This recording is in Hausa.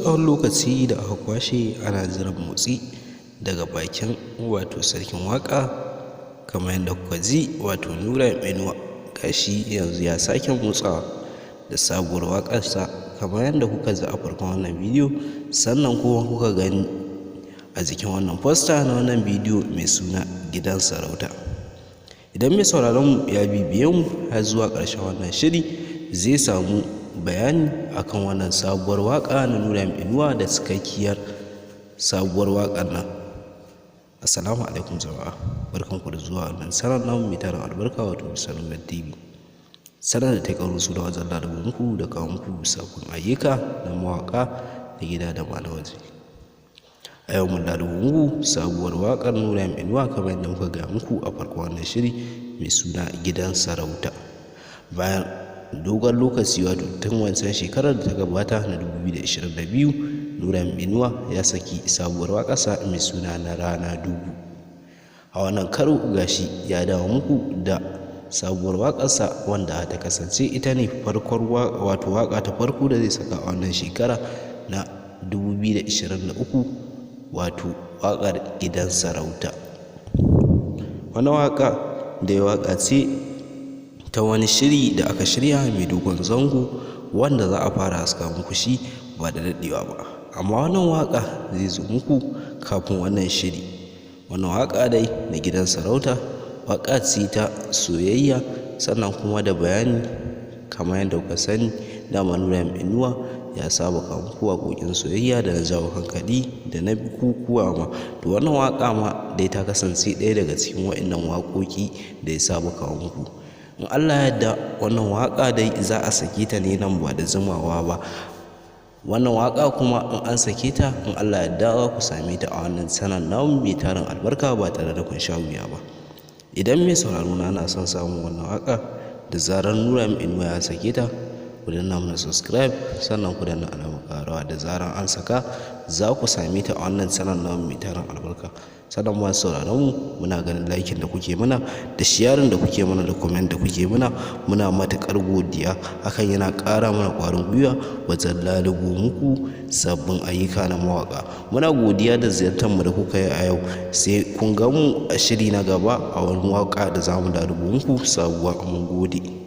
Tsawon lokaci da aka kwashe ana jiran motsi daga bakin sarkin waƙa, kamar yadda kuka ji Nura M Inuwa gashi yanzu ya sake motsawa da sabuwar waƙarsa kamar yadda kuka ji a farkon wannan bidiyo, sannan kuma kuka gani a jikin wannan fosta na wannan bidiyo mai suna Gidan Sarauta. Idan mai sauraron mu ya bibiye mu har zuwa ƙarshen wannan shiri zai samu bayani akan wannan sabuwar waƙa na Nura M Inuwa da cikakkiyar sabuwar waƙar nan. Assalamu alaikum jama'a, barkanku da zuwa wannan sanar namu mai tarin albarka Sanar TV. Sanar da ta karo su da wajen lalubunku da kawo muku sabbin ayyuka na mawaƙa da gida da ma na waje. A yau mun lalubunku sabuwar waƙar Nura M Inuwa kamar yadda muka ga muku a farkon wannan shiri mai suna Gidan Sarauta. Bayan dogon lokaci tun wancan shekarar da ta gabata na 2022, Nura M Inuwa ya saki sabuwar waƙarsa mai suna Na Rana Dubu. A wannan karo gashi ya dawo muku da sabuwar waƙarsa wanda ta kasance ita ne farkon waƙa ta farko da zai saka a wannan shekara na 2023, waƙar Gidan Sarauta. Wannan waƙa da ya waƙa ce ta wani shiri da aka shirya mai dogon zango wanda za a fara haska muku shi ba da daɗewa ba, amma wannan waƙa zai zo muku kafin wannan shiri. Wannan waƙa dai na Gidan Sarauta waƙa ce ta soyayya, sannan kuma da bayani kamar yadda kuka sani dama Nura M Inuwa ya saba kawo muku waƙoƙin soyayya da na jawo hankali da na bukukuwa ma. To wannan waƙa ma dai ta kasance ɗaya daga cikin waɗannan waƙoƙi da ya saba kawo muku. In Allah ya yarda wannan waƙa dai za a sake ta ne nan ba da jimawa ba. Wannan waƙa kuma in an sake ta, in Allah ya yarda za ku same ta a wannan channel namu mai tarin albarka ba tare da kun sha wuya ba. Idan mai sauraro na son samun wannan waƙa da zarar Nura M Inuwa ya sake ta, ku danna mana subscribe, sannan ku danna alamar ƙarawa da zarar an saka za ku same ta a wannan channel namu mai tarin albarka. Sannan masu sauraron mu muna ganin laikin da kuke mana da sharing da kuke mana da comment da kuke mana, muna matuƙar godiya. Hakan yana ƙara mana ƙwarin gwiwa wajen lalubo muku sabbin ayyuka na mawaƙa. Muna godiya da ziyartar mu da kuka yi a yau, sai kun ga mu a shiri na gaba a wani waƙa da zamu lalubo muku sabuwa. Mun gode.